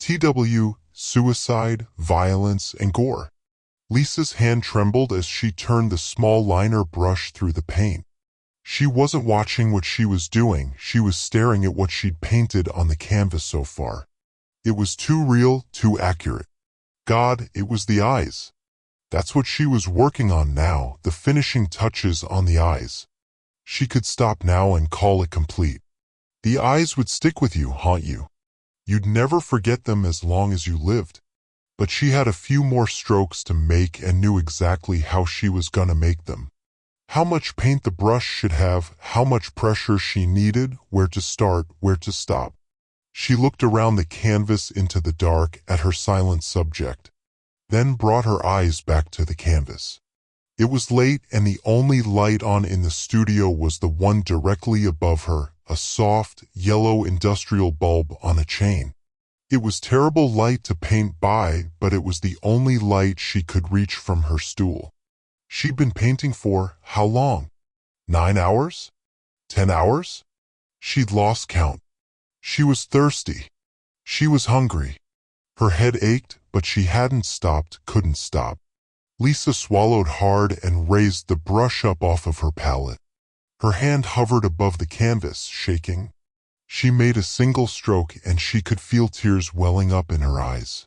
TW, suicide, violence, and gore. Lisa's hand trembled as she turned the small liner brush through the paint. She wasn't watching what she was doing, she was staring at what she'd painted on the canvas so far. It was too real, too accurate. God, it was the eyes. That's what she was working on now, the finishing touches on the eyes. She could stop now and call it complete. The eyes would stick with you, haunt you. You'd never forget them as long as you lived. But she had a few more strokes to make and knew exactly how she was gonna make them. How much paint the brush should have, how much pressure she needed, where to start, where to stop. She looked around the canvas into the dark at her silent subject, then brought her eyes back to the canvas. It was late and the only light on in the studio was the one directly above her, a soft, yellow industrial bulb on a chain. It was terrible light to paint by, but it was the only light she could reach from her stool. She'd been painting for how long? 9 hours? 10 hours? She'd lost count. She was thirsty. She was hungry. Her head ached, but she hadn't stopped, couldn't stop. Lisa swallowed hard and raised the brush up off of her palette. Her hand hovered above the canvas, shaking. She made a single stroke and she could feel tears welling up in her eyes.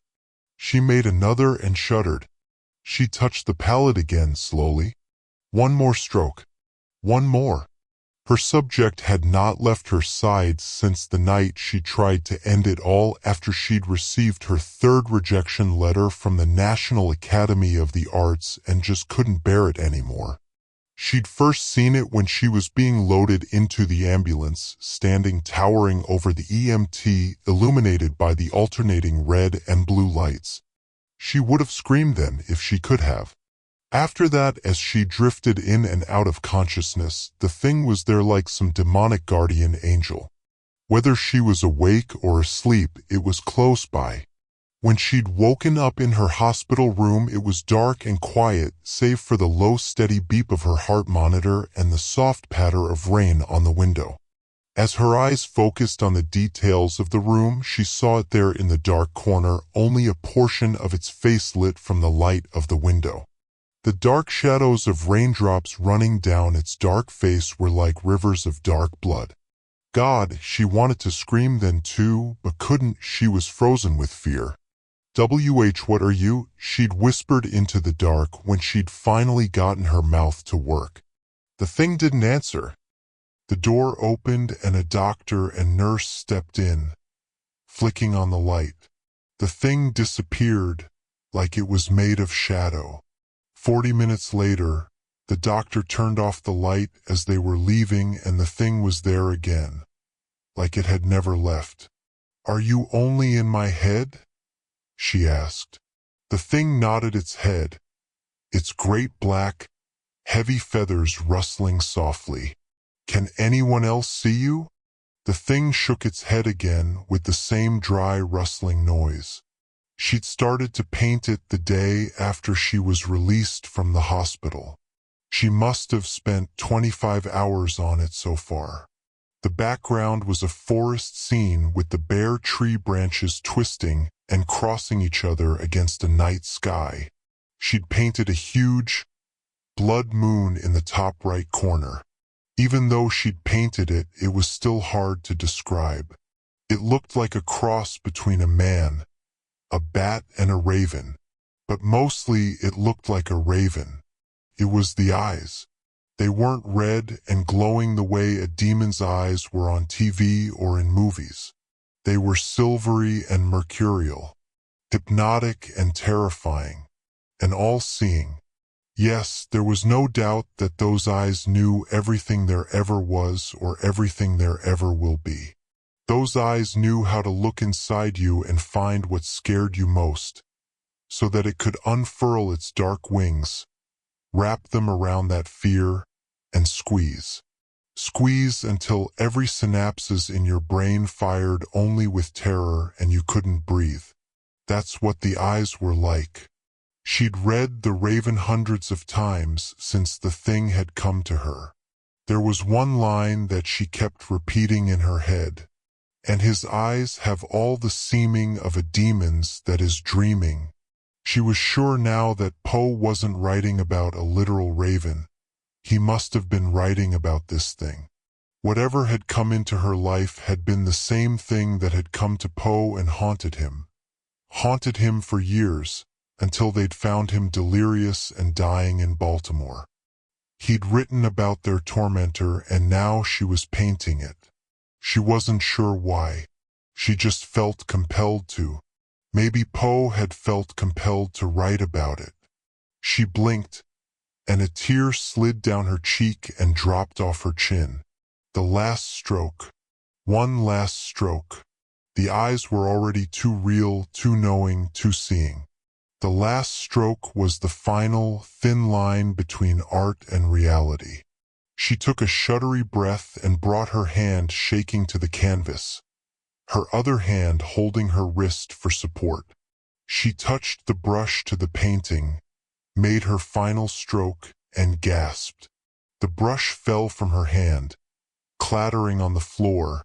She made another and shuddered. She touched the palette again slowly. One more stroke. One more. Her subject had not left her side since the night she tried to end it all after she'd received her third rejection letter from the National Academy of the Arts and just couldn't bear it anymore. She'd first seen it when she was being loaded into the ambulance, standing towering over the EMT, illuminated by the alternating red and blue lights. She would have screamed then if she could have. After that, as she drifted in and out of consciousness, the thing was there like some demonic guardian angel. Whether she was awake or asleep, it was close by. When she'd woken up in her hospital room, it was dark and quiet, save for the low steady beep of her heart monitor and the soft patter of rain on the window. As her eyes focused on the details of the room, she saw it there in the dark corner, only a portion of its face lit from the light of the window. The dark shadows of raindrops running down its dark face were like rivers of dark blood. God, she wanted to scream then too, but couldn't, she was frozen with fear. What are you? She'd whispered into the dark when she'd finally gotten her mouth to work. The thing didn't answer. The door opened and a doctor and nurse stepped in, flicking on the light. The thing disappeared, like it was made of shadow. 40 minutes later, the doctor turned off the light as they were leaving and the thing was there again, like it had never left. "Are you only in my head?" she asked. The thing nodded its head, its great black, heavy feathers rustling softly. "Can anyone else see you?" The thing shook its head again with the same dry rustling noise. She'd started to paint it the day after she was released from the hospital. She must have spent 25 hours on it so far. The background was a forest scene with the bare tree branches twisting and crossing each other against a night sky. She'd painted a huge, blood moon in the top right corner. Even though she'd painted it, it was still hard to describe. It looked like a cross between a man, a bat, and a raven. But mostly it looked like a raven. It was the eyes. They weren't red and glowing the way a demon's eyes were on TV or in movies. They were silvery and mercurial, hypnotic and terrifying, and all-seeing. Yes, there was no doubt that those eyes knew everything there ever was or everything there ever will be. Those eyes knew how to look inside you and find what scared you most, so that it could unfurl its dark wings, wrap them around that fear, and squeeze. Squeeze until every synapses in your brain fired only with terror and you couldn't breathe. That's what the eyes were like. She'd read The Raven hundreds of times since the thing had come to her. There was one line that she kept repeating in her head. and his eyes have all the seeming of a demon's that is dreaming. She was sure now that Poe wasn't writing about a literal raven. He must have been writing about this thing. Whatever had come into her life had been the same thing that had come to Poe and haunted him. Haunted him for years, until they'd found him delirious and dying in Baltimore. He'd written about their tormentor, and now she was painting it. She wasn't sure why. She just felt compelled to. Maybe Poe had felt compelled to write about it. She blinked, and a tear slid down her cheek and dropped off her chin. The last stroke. One last stroke. The eyes were already too real, too knowing, too seeing. The last stroke was the final, thin line between art and reality. She took a shuddery breath and brought her hand shaking to the canvas, her other hand holding her wrist for support. She touched the brush to the painting, made her final stroke, and gasped. The brush fell from her hand, clattering on the floor,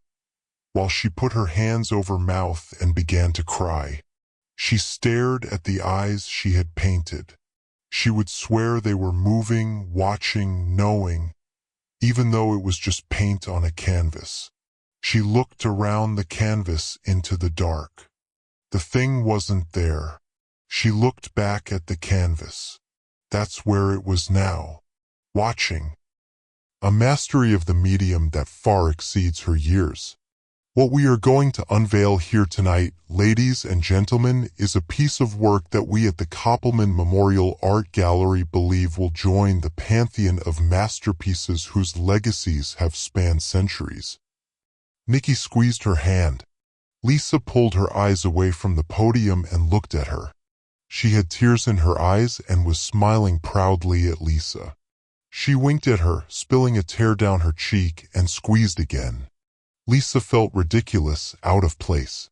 while she put her hands over mouth and began to cry. She stared at the eyes she had painted. She would swear they were moving, watching, knowing, even though it was just paint on a canvas. She looked around the canvas into the dark. The thing wasn't there. She looked back at the canvas. That's where it was now, watching. A mastery of the medium that far exceeds her years. What we are going to unveil here tonight, ladies and gentlemen, is a piece of work that we at the Koppelman Memorial Art Gallery believe will join the pantheon of masterpieces whose legacies have spanned centuries. Nikki squeezed her hand. Lisa pulled her eyes away from the podium and looked at her. She had tears in her eyes and was smiling proudly at Lisa. She winked at her, spilling a tear down her cheek, and squeezed again. Lisa felt ridiculous, out of place.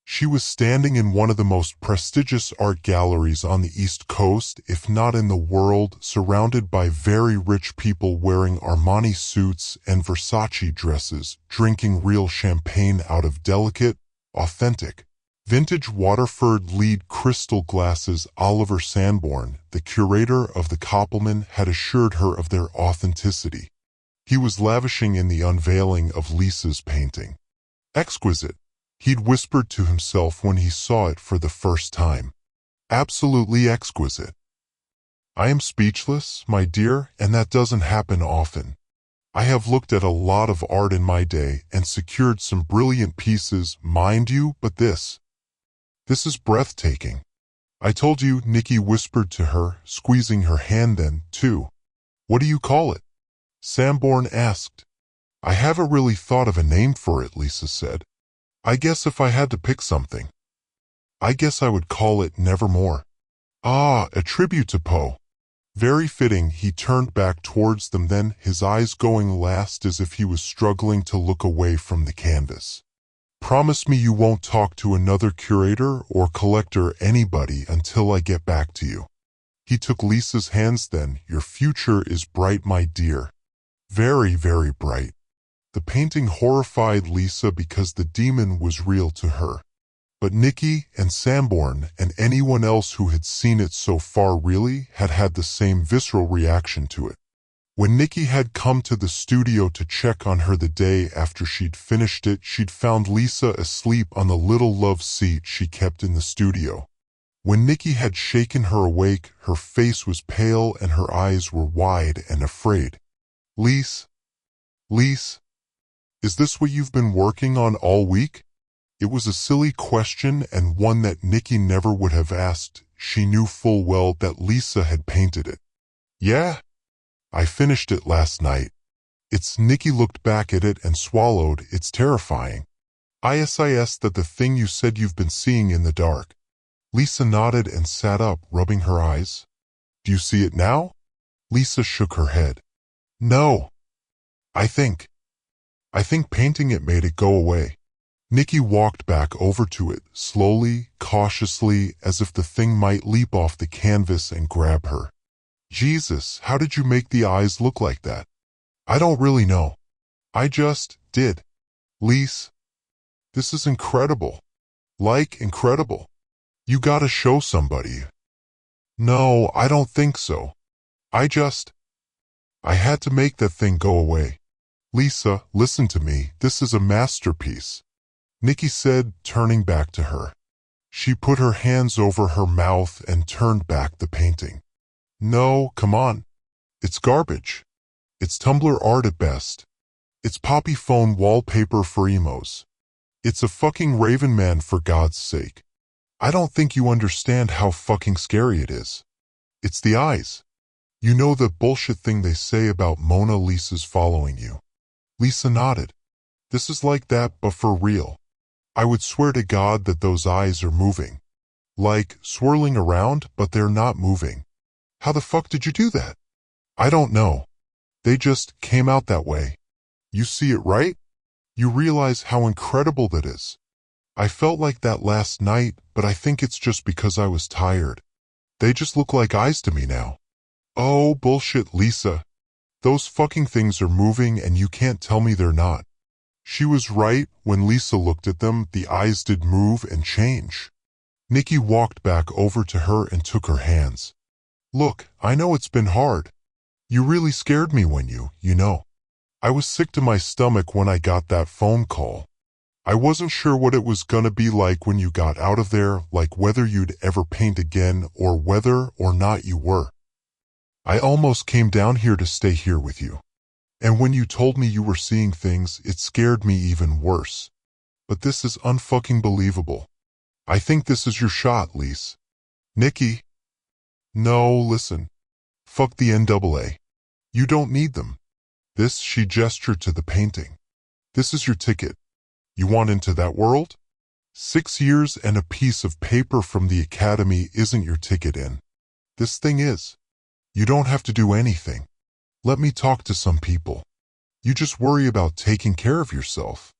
She was standing in one of the most prestigious art galleries on the East Coast, if not in the world, surrounded by very rich people wearing Armani suits and Versace dresses, drinking real champagne out of delicate, authentic, vintage Waterford lead crystal glasses. Oliver Sanborn, the curator of the Koppelman, had assured her of their authenticity. He was lavishing in the unveiling of Lisa's painting. Exquisite, he'd whispered to himself when he saw it for the first time. Absolutely exquisite. I am speechless, my dear, and that doesn't happen often. I have looked at a lot of art in my day and secured some brilliant pieces, mind you, but this is breathtaking. I told you, Nikki whispered to her, squeezing her hand. Then, too. What do you call it? Sanborn asked. I haven't really thought of a name for it, Lisa said. I guess if I had to pick something, I guess I would call it Nevermore. Ah, a tribute to Poe. Very fitting. He turned back towards them then, his eyes going last as if he was struggling to look away from the canvas. Promise me you won't talk to another curator or collector, anybody, until I get back to you. He took Lisa's hands then. Your future is bright, my dear. Very, very bright. The painting horrified Lisa because the demon was real to her. But Nikki and Sanborn and anyone else who had seen it so far really had had the same visceral reaction to it. When Nikki had come to the studio to check on her the day after she'd finished it, she'd found Lisa asleep on the little love seat she kept in the studio. When Nikki had shaken her awake, her face was pale and her eyes were wide and afraid. Lise, is this what you've been working on all week? It was a silly question and one that Nikki never would have asked. She knew full well that Lisa had painted it. Yeah, I finished it last night. Nikki looked back at it and swallowed. It's terrifying. Is that the thing you said you've been seeing in the dark? Lisa nodded and sat up, rubbing her eyes. Do you see it now? Lisa shook her head. No. I think painting it made it go away. Nikki walked back over to it, slowly, cautiously, as if the thing might leap off the canvas and grab her. Jesus, how did you make the eyes look like that? I don't really know. I just did. Lise, This is incredible. Like, incredible. You gotta show somebody. No, I don't think so. I had to make that thing go away. Lisa, listen to me, this is a masterpiece. Nikki said, turning back to her. She put her hands over her mouth and turned back the painting. No, come on. It's garbage. It's Tumblr art at best. It's poppy phone wallpaper for emos. It's a fucking Raven Man, for God's sake. I don't think you understand how fucking scary it is. It's the eyes. You know the bullshit thing they say about Mona Lisa's following you. Lisa nodded. This is like that, but for real. I would swear to God that those eyes are moving. Like, swirling around, but they're not moving. How the fuck did you do that? I don't know. They just came out that way. You see it, right? You realize how incredible that is. I felt like that last night, but I think it's just because I was tired. They just look like eyes to me now. Oh, bullshit, Lisa. Those fucking things are moving and you can't tell me they're not. She was right. When Lisa looked at them, the eyes did move and change. Nikki walked back over to her and took her hands. Look, I know it's been hard. You really scared me when you know. I was sick to my stomach when I got that phone call. I wasn't sure what it was gonna be like when you got out of there, like whether you'd ever paint again or whether or not you were. I almost came down here to stay here with you. And when you told me you were seeing things, it scared me even worse. But this is unfucking believable. I think this is your shot, Lise. Nikki? No, listen. Fuck the NAA. You don't need them. This, she gestured to the painting. This is your ticket. You want into that world? 6 years and a piece of paper from the academy isn't your ticket in. This thing is. You don't have to do anything. Let me talk to some people. You just worry about taking care of yourself.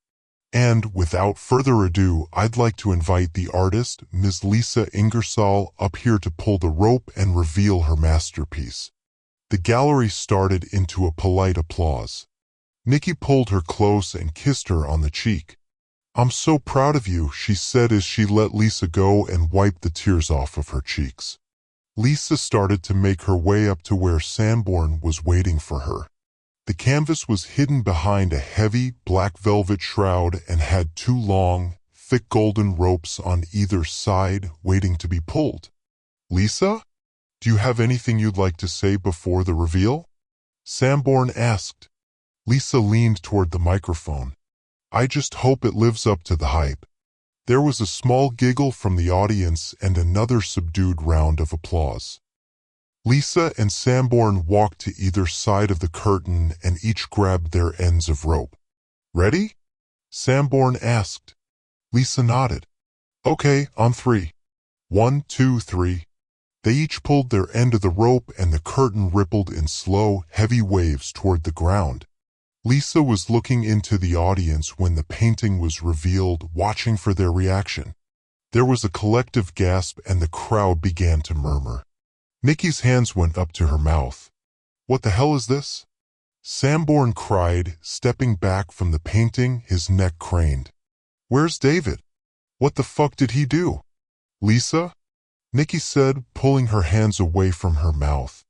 And without further ado, I'd like to invite the artist, Ms. Lisa Ingersol, up here to pull the rope and reveal her masterpiece. The gallery started into a polite applause. Nikki pulled her close and kissed her on the cheek. I'm so proud of you, she said as she let Lisa go and wiped the tears off of her cheeks. Lisa started to make her way up to where Sanborn was waiting for her. The canvas was hidden behind a heavy, black velvet shroud and had 2 long, thick golden ropes on either side waiting to be pulled. Lisa? Do you have anything you'd like to say before the reveal? Sanborn asked. Lisa leaned toward the microphone. I just hope it lives up to the hype. There was a small giggle from the audience and another subdued round of applause. Lisa and Sanborn walked to either side of the curtain and each grabbed their ends of rope. Ready? Sanborn asked. Lisa nodded. Okay, on 3. 1, 2, 3. They each pulled their end of the rope and the curtain rippled in slow, heavy waves toward the ground. Lisa was looking into the audience when the painting was revealed, watching for their reaction. There was a collective gasp and the crowd began to murmur. Nikki's hands went up to her mouth. What the hell is this? Sanborn cried, stepping back from the painting, his neck craned. Where's David? What the fuck did he do? Lisa? Nikki said, pulling her hands away from her mouth.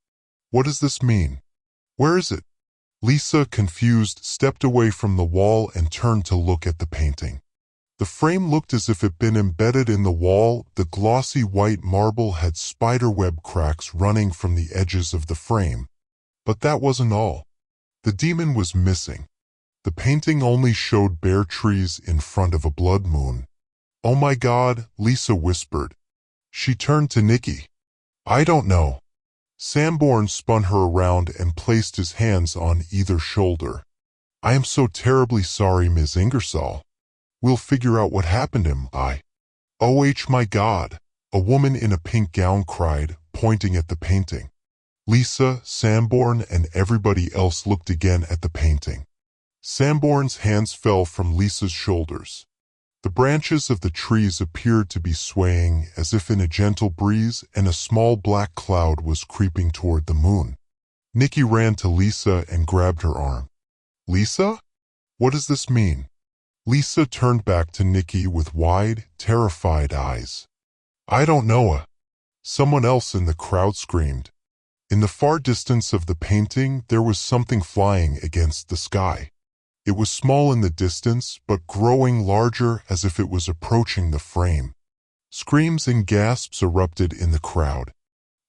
What does this mean? Where is it? Lisa, confused, stepped away from the wall and turned to look at the painting. The frame looked as if it had been embedded in the wall. The glossy white marble had spiderweb cracks running from the edges of the frame. But that wasn't all. The demon was missing. The painting only showed bare trees in front of a blood moon. Oh my God, Lisa whispered. She turned to Nikki. I don't know. Sanborn spun her around and placed his hands on either shoulder. I am so terribly sorry, Ms. Ingersol. We'll figure out what happened to him, Oh my God, a woman in a pink gown cried, pointing at the painting. Lisa, Sanborn, and everybody else looked again at the painting. Sanborn's hands fell from Lisa's shoulders. The branches of the trees appeared to be swaying as if in a gentle breeze, and a small black cloud was creeping toward the moon. Nikki ran to Lisa and grabbed her arm. Lisa? What does this mean? Lisa turned back to Nikki with wide, terrified eyes. I don't know. Someone else in the crowd screamed. In the far distance of the painting, there was something flying against the sky. It was small in the distance, but growing larger as if it was approaching the frame. Screams and gasps erupted in the crowd.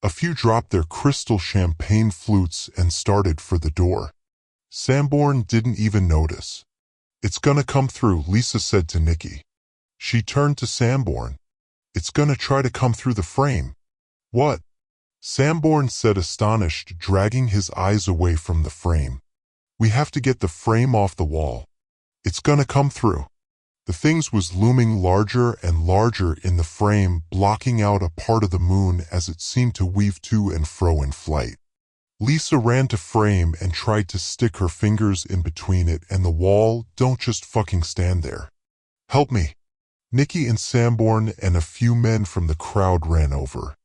A few dropped their crystal champagne flutes and started for the door. Sanborn didn't even notice. It's gonna come through, Lisa said to Nikki. She turned to Sanborn. It's gonna try to come through the frame. What? Sanborn said, astonished, dragging his eyes away from the frame. We have to get the frame off the wall. It's gonna come through. The thing was looming larger and larger in the frame, blocking out a part of the moon as it seemed to weave to and fro in flight. Lisa ran to frame and tried to stick her fingers in between it and the wall. Don't just fucking stand there. Help me. Nikki and Sanborn and a few men from the crowd ran over.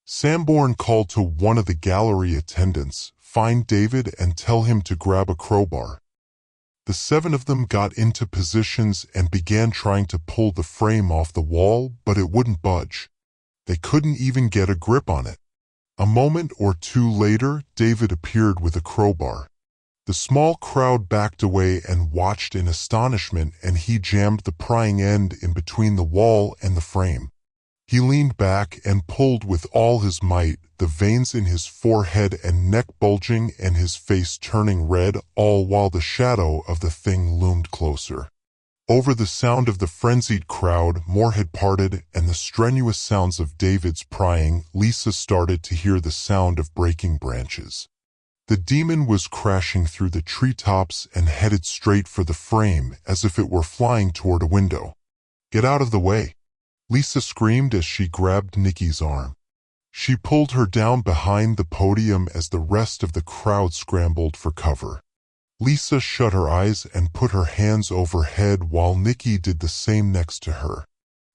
Sanborn called to one of the gallery attendants, find David and tell him to grab a crowbar. The 7 of them got into positions and began trying to pull the frame off the wall, but it wouldn't budge. They couldn't even get a grip on it. A moment or two later, David appeared with a crowbar. The small crowd backed away and watched in astonishment, and he jammed the prying end in between the wall and the frame. He leaned back and pulled with all his might, the veins in his forehead and neck bulging and his face turning red, all while the shadow of the thing loomed closer. Over the sound of the frenzied crowd, more had parted, and the strenuous sounds of David's prying, Lisa started to hear the sound of breaking branches. The demon was crashing through the treetops and headed straight for the frame, as if it were flying toward a window. Get out of the way! Lisa screamed as she grabbed Nikki's arm. She pulled her down behind the podium as the rest of the crowd scrambled for cover. Lisa shut her eyes and put her hands overhead while Nikki did the same next to her.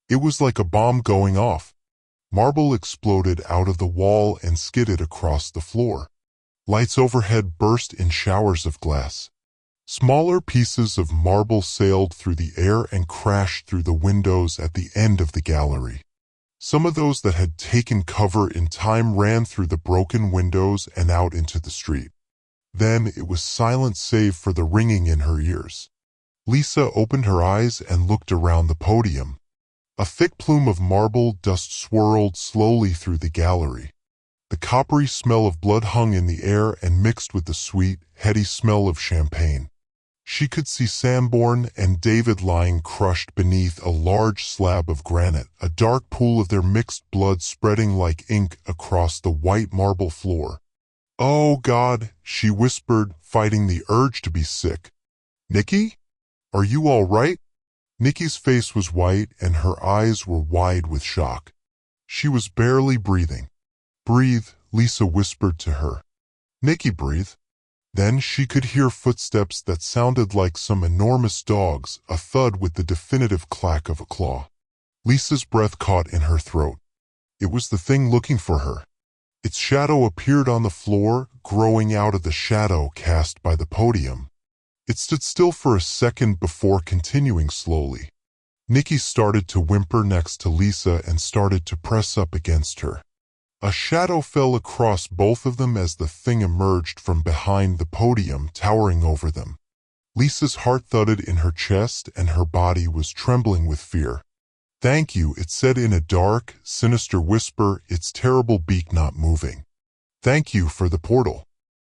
It was like a bomb going off. Marble exploded out of the wall and skidded across the floor. Lights overhead burst in showers of glass. Smaller pieces of marble sailed through the air and crashed through the windows at the end of the gallery. Some of those that had taken cover in time ran through the broken windows and out into the street. Then it was silent save for the ringing in her ears. Lisa opened her eyes and looked around the podium. A thick plume of marble dust swirled slowly through the gallery. The coppery smell of blood hung in the air and mixed with the sweet, heady smell of champagne. She could see Sanborn and David lying crushed beneath a large slab of granite, a dark pool of their mixed blood spreading like ink across the white marble floor. Oh God, she whispered, fighting the urge to be sick. Nikki? Are you all right? Nikki's face was white and her eyes were wide with shock. She was barely breathing. Breathe, Lisa whispered to her. Nikki, breathe. Then she could hear footsteps that sounded like some enormous dogs, a thud with the definitive clack of a claw. Lisa's breath caught in her throat. It was the thing looking for her. Its shadow appeared on the floor, growing out of the shadow cast by the podium. It stood still for a second before continuing slowly. Nikki started to whimper next to Lisa and started to press up against her. A shadow fell across both of them as the thing emerged from behind the podium, towering over them. Lisa's heart thudded in her chest and her body was trembling with fear. Thank you, it said in a dark, sinister whisper, its terrible beak not moving. Thank you for the portal.